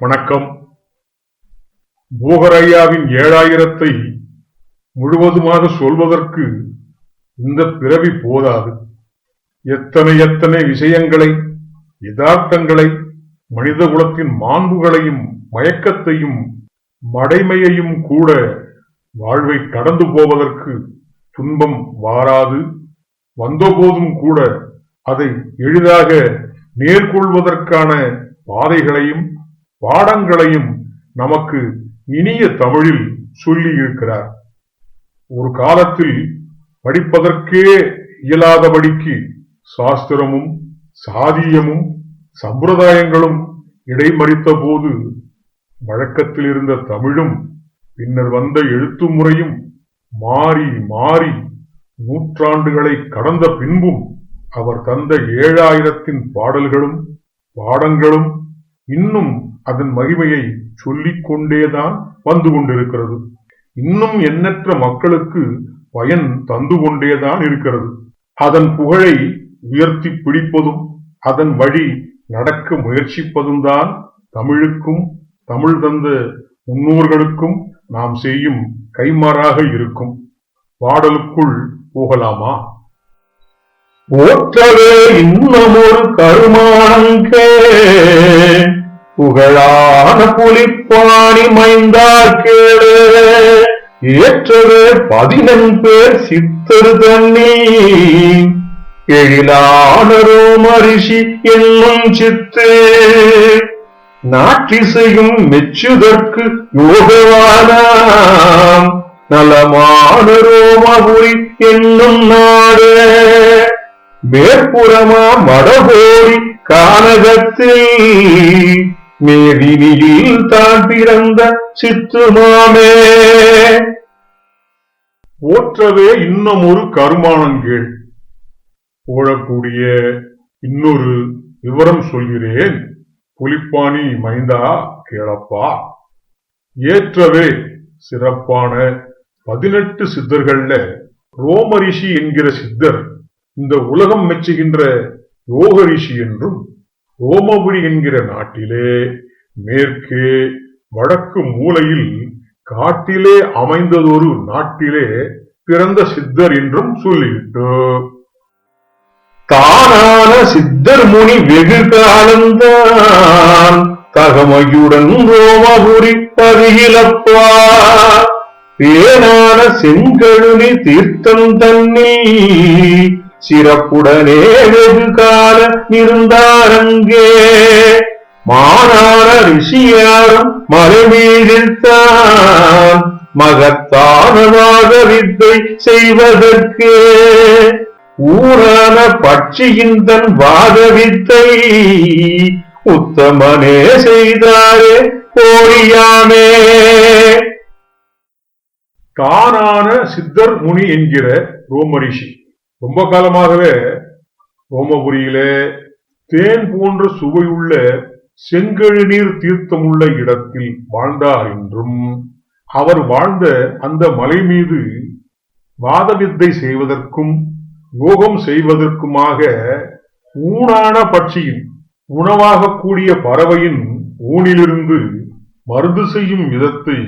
வணக்கம். போகரையாவின் 7000 முழுவதுமாக சொல்வதற்கு இந்த பிறவி போதாது. எத்தனை எத்தனை விஷயங்களை, யதார்த்தங்களை, மனித குலத்தின் மாண்புகளையும் மயக்கத்தையும் மடைமையையும் கூட வாழ்வை கடந்து போவதற்கு துன்பம் வாராது. வந்தபோதும் கூட அதை எளிதாக நேர்கொள்வதற்கான பாதைகளையும் பாடங்களையும் நமக்கு இனிய தமிழில் சொல்லி இருக்கிறார். ஒரு காலத்தில் படிப்பதற்கே இயலாதபடிக்கு சாஸ்திரமும் சாதியமும் சம்பிரதாயங்களும் இடைமறித்த போது வழக்கத்தில் இருந்த தமிழும் பின்னர் வந்த எழுத்து முறையும் மாறி மாறி நூற்றாண்டுகளை கடந்த பின்பும் அவர் தந்த 7000 பாடல்களும் பாடங்களும் இன்னும் அதன் மகிமையை சொல்லிக் கொண்டேதான் வந்து கொண்டிருக்கிறது. இன்னும் எண்ணற்ற மக்களுக்கு பயன் தந்து கொண்டேதான் இருக்கிறது. அதன் புகழை உயர்த்தி பிடிப்பதும் அதன் வழி நடக்க முயற்சிப்பதும் தான் தமிழுக்கும் தமிழ் தந்த முன்னோர்களுக்கும் நாம் செய்யும் கைமாறாக இருக்கும். பாடலுக்குள் போகலாமா? போற்றவே இன்னமொரு கருமாங்கே புகழான புலிப்பாணி மைந்தார் கேளு ஏற்றவே 14 பேர் சித்தரு தண்ணி எழிலானரோ மரிஷி என்னும் சித்து நாட்டிசையும் மெச்சுதற்கு யோகவானாம் நலமானரோ மகுரி என்னும் நாடு மேற்புறமா மடகோடி கானகத்தில் மேதினியில் தான் பிறந்த சித்துமாமே. போற்றவே இன்னும் ஒரு கருமானங்கேள். போழக்கூடிய இன்னொரு விவரம் சொல்கிறேன். புலிப்பாணி மைந்தா கேளப்பா. ஏற்றவே சிறப்பான 18 சித்தர்கள்ல ரோமரிஷி என்கிற சித்தர் இந்த உலகம் மெச்சுகின்ற யோக ரிஷி என்றும், ரோமபுரி என்கிற நாட்டிலே மேற்கே வடக்கு மூலையில் காட்டிலே அமைந்ததொரு நாட்டிலே பிறந்த சித்தர் என்றும் சொல்லிவிட்டு, தானான சித்தர் முனி வெகு காலந்தான் தகமையுடன் ரோமபுரி பருகிலப்பா பேனான செங்கழுனி தீர்த்தம் தண்ணி சிறப்புடனே வெகு கால இருந்தாரங்கே மானான ரிஷியாரும் மலை மீதில்தான் மகத்தானதாக வித்தை செய்வதற்கு ஊரான பட்சியின் தன் வாத வித்தை உத்தமனே செய்தாரே கோரியாமே. தானான சித்தர் முனி என்கிற ரோமரிஷி ரொம்ப காலமாகவே ரோமபுரியிலே தேன் போன்ற சுவையுள்ள செங்கழுநீர் தீர்த்தமுள்ள இடத்தில் வாழ்ந்தார் என்றும், அவர் வாழ்ந்த அந்த மலை மீது வாதவித்தை செய்வதற்கும் யோகம் செய்வதற்குமாக ஊனான பட்சியின் உணவாக கூடிய பறவையின் ஊனிலிருந்து மருந்து செய்யும் விதத்தை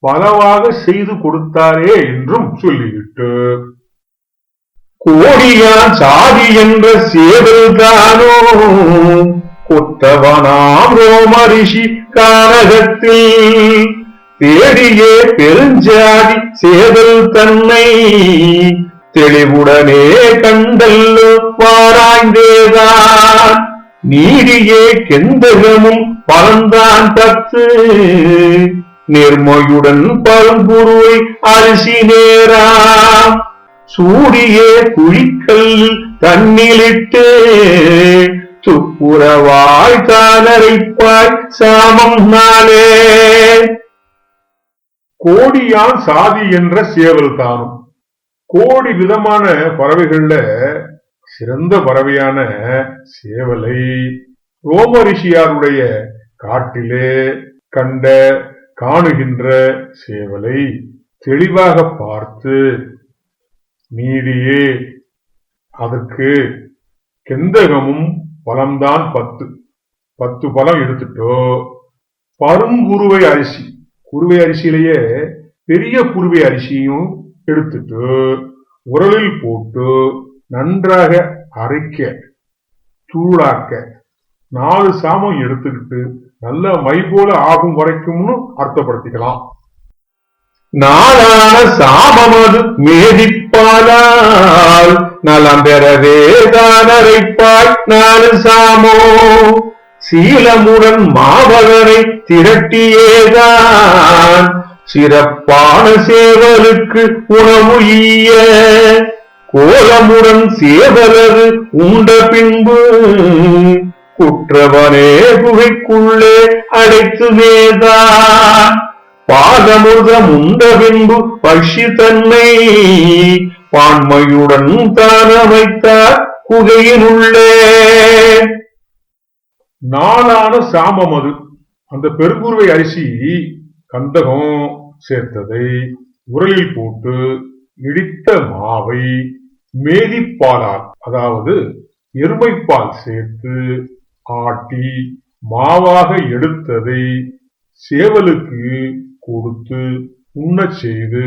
பலவாக செய்து கொடுத்தாரே என்றும் சொல்லிவிட்டு, கோடியா சாதி என்ற சேவல்தானோ கொத்தவனாம் ரோமரிஷி கானகத்தில் தேடியே பெருஞ்சாதி சேவல் தன்னை தெளிவுடனே கண்டல்லோ பாராய்ந்தேதான் நீடியே கெந்தகமும் பலந்தான் 10 நேர்மையுடன் பரம்பொருளை அரிசி நேராம் சூடியே குழிக்கல் தண்ணிலிட்டு துப்புரவாய் தானரைப்பாய் சாமம் நாளே. கோடியான் சாதி என்ற சேவல் தானும் கோடி விதமான பறவைகள்ல சிறந்த பறவையான சேவலை ரோமரிஷியாருடைய காட்டிலே காணுகின்ற சேவலை தெளிவாக பார்த்து நீடியே அதற்கு கெந்தகமும் பழம்தான் 10 பழம் எடுத்துட்டோ பருங்குருவை அரிசி, குருவை அரிசியிலேயே பெரிய குருவை அரிசியும் எடுத்துட்டு உரலில் போட்டு நன்றாக அரைக்க தூளாக்க 4 சாமம் எடுத்துக்கிட்டு நல்ல மை போல ஆகும் வரைக்கும்னு அர்த்தப்படுத்திக்கலாம். நாளான சாமமது மேதிப்பாலால் நலம் பெறவேதான் அரைப்பாய் 4 சாமோ சீலமுடன் மாவகரை திரட்டியேதான் சிறப்பான சேவலுக்கு உணவு ஈய கோலமுடன் சேவலது உண்ட பின்பு குற்றவனே குகைக்குள்ளே அடைத்து மேதான் பாதமுதம் உண்ட பின்பு பஷி தன்னை பான்மையுடன் தான் அமைத்தார் குகையினுள்ளே. நாளான சாமம் அது, அந்த பெருங்குருவை அரிசி கந்தகம் சேர்த்ததை உரலில் போட்டு இடித்த மாவை மேதிப்பாலால், அதாவது எருமைப்பால் சேர்த்து ஆட்டி மாவாக எடுத்ததை சேவலுக்கு கொடுத்து உண்ணச் செய்து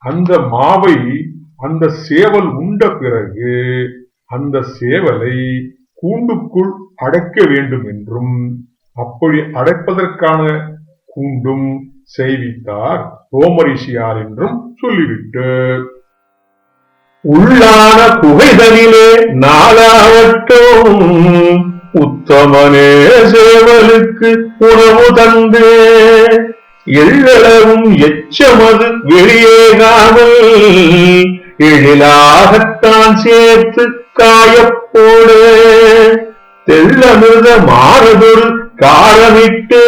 அந்த மாவை அந்த சேவல் உண்ட பிறகு அந்த சேவலை கூண்டுக்குள் அடைக்க வேண்டும் என்றும் அப்படி அடைப்பதற்கான கூண்டும் செய்வித்தார் ரோமரிஷியார் என்றும் சொல்லிவிட்டு உள்ளான குகைதனிலே 4 உத்தமனே சேவலுக்கு உணவு தந்து எள்ளளவும் எச்சமது வெளியேகாமல் எழிலாகத்தான் சேர்த்து காயப்போடு தெள்ளமிருத மாறதொரு காரமிட்டு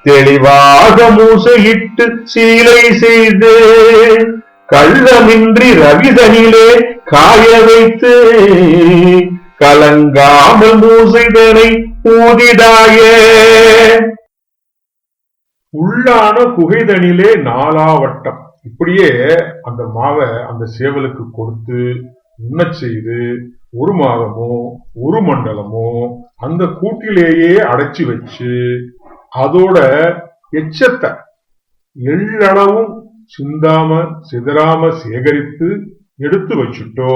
தெளிவாக மூசையிட்டு சீலை செய்து கள்ளமின்றி ரவிதனிலே காய வைத்து கலங்காமல் மூசைதனை ஊதிடாயே. உள்ளான குகைதனிலே 4 இப்படியே அந்த மாவை அந்த சேவலுக்கு கொடுத்து உண்ணச் செய்து 1 மாதமோ 1 மண்டலமோ அந்த கூட்டிலேயே அடைச்சி வச்சு அதோட எச்சத்தை எள்ளளவும் சிந்தாம சிதறாம சேகரித்து எடுத்து வச்சுட்டோ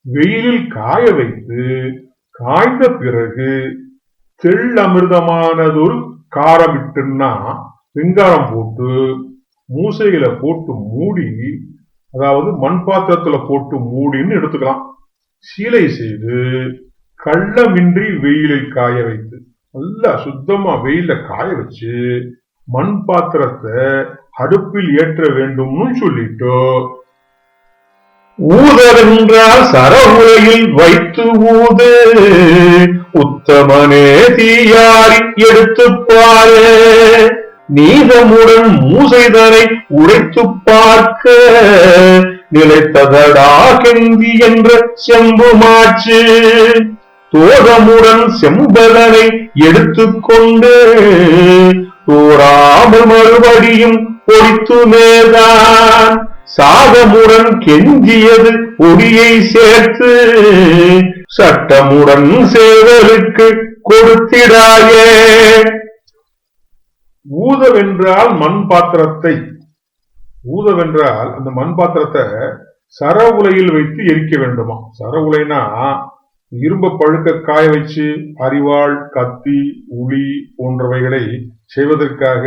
வெயிலில் காய வைத்து காய்ந்த பிறகு தெள்ளமிர்தமானதொரு காரமிட்டுன்னா வெங்காரம் போட்டு மூசையில போட்டு மூடி, அதாவது மண் பாத்திரத்துல போட்டு மூடின்னு எடுத்துக்கலாம். சீலை செய்து கள்ளமின்றி வெயிலில் காய வைத்து நல்லா சுத்தமா வெயில காய வச்சு மண் பாத்திரத்தை அடுப்பில் ஏற்ற வேண்டும்னு சொல்லிட்டோ. ஊதரென்றால் சரவுரையில் வைத்து ஊது உத்தமனே தீயாரி எடுத்து பாரு நீதமுடன் மூசைதனை உடைத்து பார்க்க நிலைத்ததடா கெந்தி என்ற செம்புமாச்சு தோதமுடன் செம்பதனை எடுத்துக்கொண்டு தோறாமல் மறுபடியும் பொடித்து மேதான் சாதமுடன் கெஞ்சியது பொடியை சேர்த்து சட்டமுடன் சேவலுக்கு கொடுத்திடாயே. ஊதவென்றால் மண் பாத்திரத்தை, ஊதவென்றால் அந்த மண் பாத்திரத்தை சர உலையில் வைத்து எரிக்க வேண்டுமா. சர உலைனா இரும்பு பழுக்க காய வச்சு அரிவாள் கத்தி உளி போன்றவைகளை செய்வதற்காக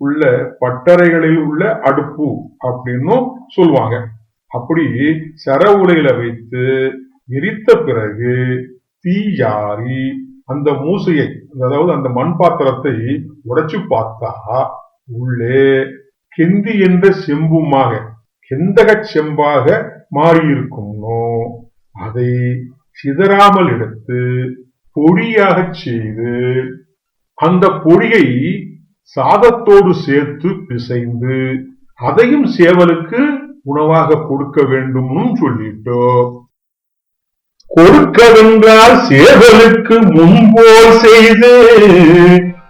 உள்ள பட்டறைகளில் உள்ள அடுப்பு அப்படின்னு சொல்லுவாங்க. அப்படி சர உலையில வைத்து எரித்த பிறகு தீயாரி அந்த மூசையை, அதாவது அந்த மண் பாத்திரத்தை உடைச்சு பார்த்தா உள்ளே கெந்தி என்ற செம்புமாக கெந்தக செம்பாக மாறியிருக்கும்னோ அதை சிதறாமல் எடுத்து பொடியாக செய்து அந்த பொடியை சாதத்தோடு சேர்த்து பிசைந்து அதையும் சேவலுக்கு உணவாக கொடுக்க வேண்டும்னு சொல்லிட்டோ. கொடுக்கவென்றால் சேவலுக்கு முன்போல் செய்து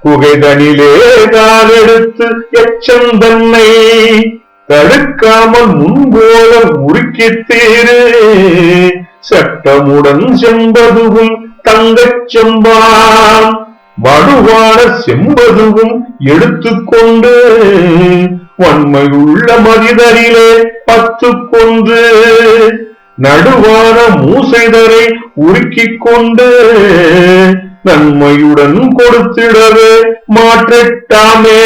குகைதனிலே தான் எடுத்து எச்சந்தன்னை தடுக்காமல் முன்போல உருக்கி தீரு சட்டமுடன் செம்பதுவும் தங்கச் செம்பாம் வடுவான செம்பதுவும் எடுத்துக்கொண்டு வன்மையுள்ள மனிதரிலே 10 கொன்று நடுவான மூசைதரை உருக்கிக் கொண்டு நன்மையுடன் கொடுத்திடவே மாற்றட்டாமே.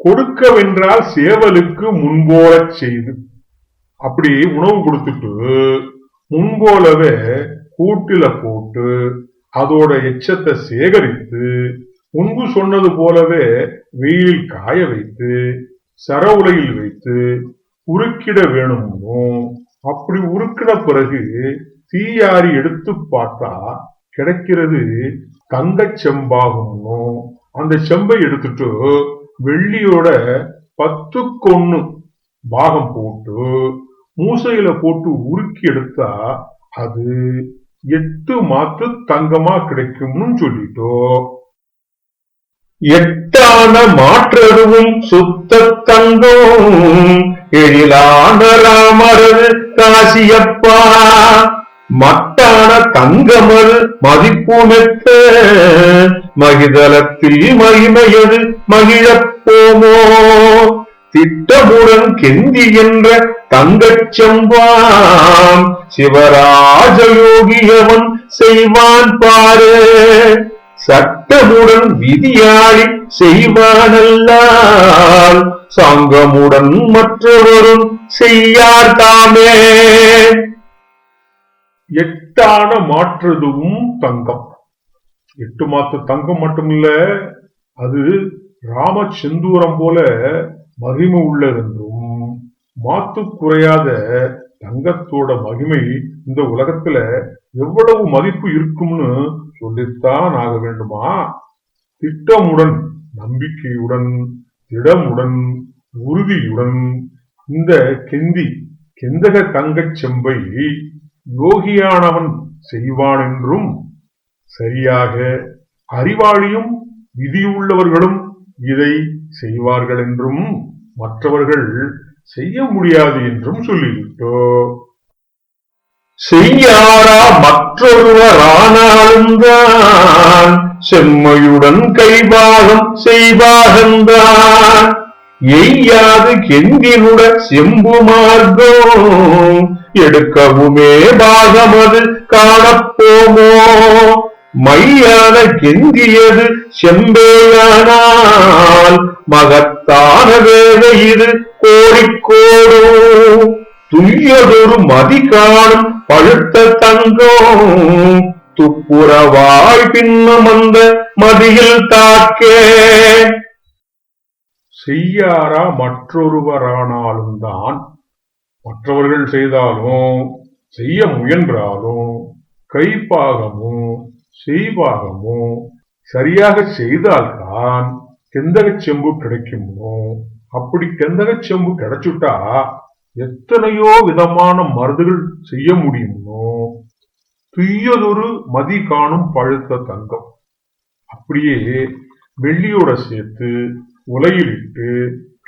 கொடுக்கவென்றால் சேவலுக்கு முன்போலச் செய்து, அப்படி உணவு கொடுத்துட்டு முன்போலவே கூட்டில போட்டு அதோட எச்சத்தை சேகரித்து முன்பு சொன்னது போலவே வெயிலில் காய வைத்து சர உலையில் வைத்து உருக்கிட வேணும்னோ, அப்படி உருக்கின பிறகு தீயாரி எடுத்து பார்த்தா கிடைக்கிறது தங்கச் செம்பாகும்னோ, அந்த செம்பை எடுத்துட்டு வெள்ளியோட 10 பாகம் போட்டு மூசையில போட்டு உருக்கி எடுத்தா அது 8 மாத்து தங்கமா கிடைக்கும்னு சொல்லிட்டோ. 8ஆன மாற்றதுவும் சுத்த தங்கம் எழிலான ராமரது காசியப்பா மட்டான தங்கமது மதிப்புமெத்த மகிதலத்தில் மகிமையது மகிழப் போமோ. திட்டமுடன் கெந்தி என்ற தங்கச் செம்பாம் சிவராஜயோகியவன் செய்வான் பாரு. சட்டமுடன் விதியாளி செய்வானல்லால் சங்கமுடன் மற்றவரும் செய்யார் தாமே. 8ஆன மாற்றுதுவும் தங்கம். 8 மாத்து தங்கம் மட்டுமில்ல, அது ராம செந்தூரம் போல மகிமை உள்ளதென்றும் மாத்து குறையாத தங்கத்தோட மகிமை இந்த உலகத்துல எவ்வளவு மதிப்பு இருக்கும்னு சொல்லித்தான் ஆக வேண்டுமா? திட்டமுடன், நம்பிக்கையுடன், திடமுடன், உறுதியுடன் இந்த கெந்தக தங்கச் செம்பை யோகியானவன் செய்வான் என்றும், சரியாக அறிவாளியும் விதியுள்ளவர்களும் இதை செய்வார்கள் என்றும், மற்றவர்கள் செய்ய முடியாது என்றும் சொல்லிவிட்டோ. செய்யாரா மற்றொருவரானாலும் தான் செம்மையுடன் கைபாகம் செய்வாகந்தான் எய்யாது கெந்தினுட செம்பு மார்க்கம் எடுக்கவுமே பாகமது காணப்போமோ. மையான கெந்தியது செம்பேயானால் மகத்தான வேலை இது கோடிக்கோடு. துய்யதொரு மதி காணும் பழுத்த தங்கம் துப்புரவாய் பின்னும் அந்த மதியில் தாக்கே. செய்யாரா மற்றொருவரானாலும் தான், மற்றவர்கள் செய்தாலும் செய்ய முயன்றாலும் கைப்பாகமும் செய்பாகமும் சரியாக செய்தால்தான் கெந்தகச் செம்பு கிடைக்குமோ. அப்படி கெந்தகச் செம்பு கிடைச்சுட்டா எத்தனையோ விதமான மருந்துகள் செய்ய முடியுமோ. துய்யதொரு மதி காணும் பழுத்த தங்கம் அப்படியே வெள்ளியோட சேர்த்து உலையிலிட்டு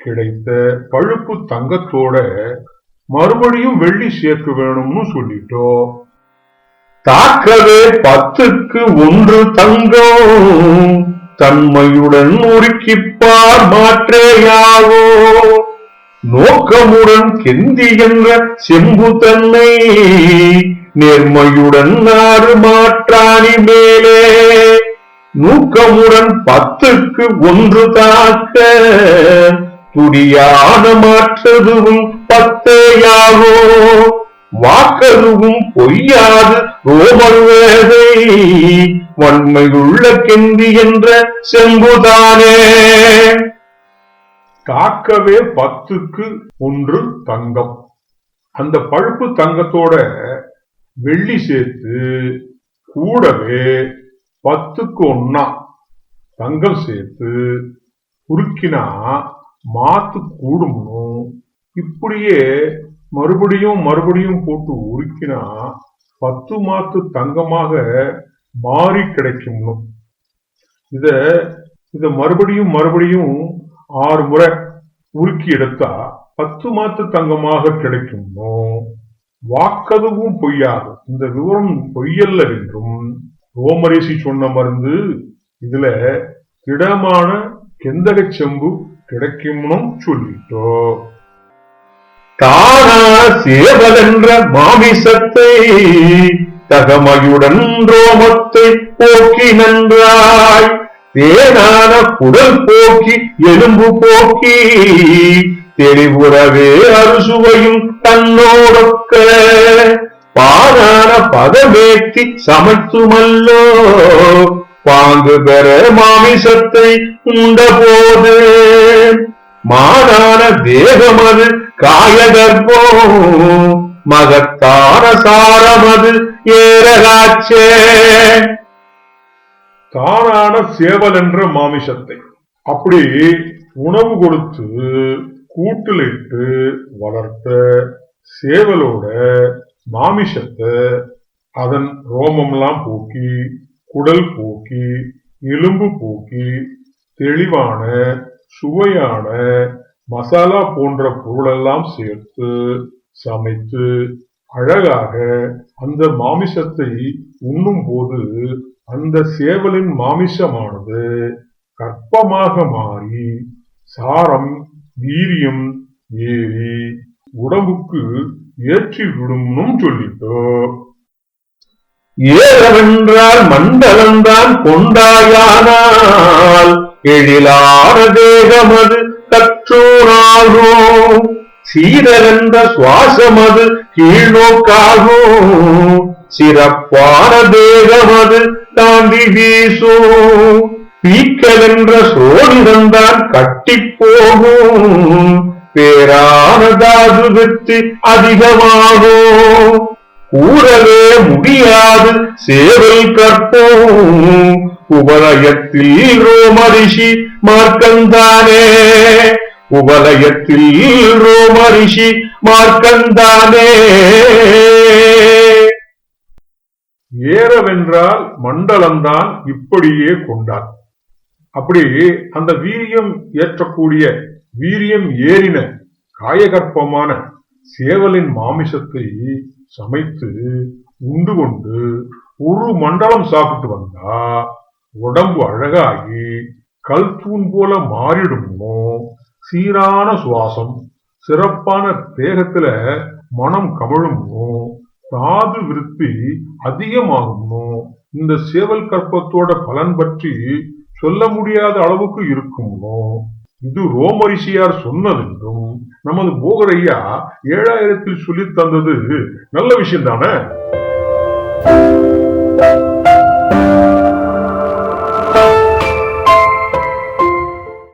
கிடைத்த பழுப்பு தங்கத்தோட மறுபடியும் வெள்ளி சேர்க்க வேணும்னு சொல்லிட்டோ. தாக்கவே 10க்கு 1 தங்கம் தன்மையுடன் உருக்கிப்பார் மாற்றேயாவோ. நோக்கமுடன் கெந்தி என்ற செம்பு தன்னை நேர்மையுடன் நாறு மாற்றாணி மேலே. நூக்கமுடன் 10க்கு 1 தாக்க துடியான மாற்றதுவும் 10யாவோ. வாக்கதுவும் பொய்யாது ரோமல் வேதை வன்மையுள்ள கெந்தி என்ற செம்புதானே. தாக்கவே 10க்கு 1 தங்கம், அந்த பழுப்பு தங்கத்தோட வெள்ளி சேர்த்து கூடவே 10க்கு 1 தங்கம் சேர்த்து உருக்கினா மாத்து கூடும்னும், இப்படியே மறுபடியும் போட்டு உருக்கினா 10 மாத்து தங்கமாக மாறி கிடைக்கும். இத மறுபடியும் 6 முறை உருக்கி எடுத்தா 10 மாத்து தங்கமாக கிடைக்கும். வாக்கதுவும் பொய்யாது, இந்த விவரம் பொய்யல்ல என்றும் ரோமரிஷி சொன்ன மருந்து இதுல திடமான கெந்தக செம்பு கிடைக்கும்னு சொல்லிட்டோம். தானா சேவலென்ற மாமிசத்தை தகமையுடன் ரோமத்தை போக்கி நன்றாய் தேனான குடல் போக்கி எலும்பு போக்கி தெளிவுறவே அறுசுவையும் தன்னோடொக்க பானான பதமேற்றி சமைத்துமல்லோ பாங்கு பெற மாமிசத்தை உண்ட போது மானான தேகமது காயகற்போ மகத்தான சாரமது ஏறலாச்சே. தானான சேவல் என்ற மாமிசத்தை அப்படி உணவு கொடுத்து கூட்டிலிட்டு வளர்த்த சேவலோட மாமிசத்தை அதன் ரோமம்லாம் போக்கி குடல் போக்கி எலும்பு போக்கி தெளிவான சுவையான மசாலா போன்ற பொருளெல்லாம் சேர்த்து சமைத்து அழகாக அந்த மாமிசத்தை உண்ணும் போது அந்த சேவலின் மாமிசமானது கற்பமாக மாறி சாரம் வீரியம் ஏறி உடம்புக்கு ஏற்றி விடும்னு சொல்லிட்டோம். ஏறவென்றால் மண்டலம்தான் கொண்டாயானால் எழிலான தேகமது கற்றோராகும் சீரகந்த சுவாசமது கீழ்நோக்காகும் சிறப்பான தேகமது தாண்டி வீசும் பீக்கலென்ற சோழிதந்தான் கட்டி போகும் பேரான தாது வெற்றி அதிகமாகும் கூறவே முடியாது சேவல் கற்போம் உபலயத்தில் ரோமரிஷி மார்க்கந்தானே உபலயத்தில் ரோமரிஷி மார்க்கந்தானே. ஏறவென்றால் மண்டலம்தான் இப்படியே கொண்டார். அப்படி அந்த வீரியம் ஏற்றக்கூடிய வீரியம் ஏறின காயகற்பமான சேவலின் மாமிசத்தை சமைத்து உண்டு கொண்டு ஒரு மண்டலம் சாப்பிட்டு வந்தா உடம்பு அழகாகி கல் தூண் போல மாறிடுமோ சீரான சுவாசம் சிறப்பான தேகத்துல மனம் கமழுமோ தாது விருத்தி அதிகமாகுமோ இந்த சேவல் கற்பத்தோட பலன் பற்றி சொல்ல முடியாத அளவுக்கு இருக்குமோ இது ரோமரிஷியார் சொன்னதென்றும் நமது போகரையா 7000 சொல்லித் தந்தது நல்ல விஷயம் தானே.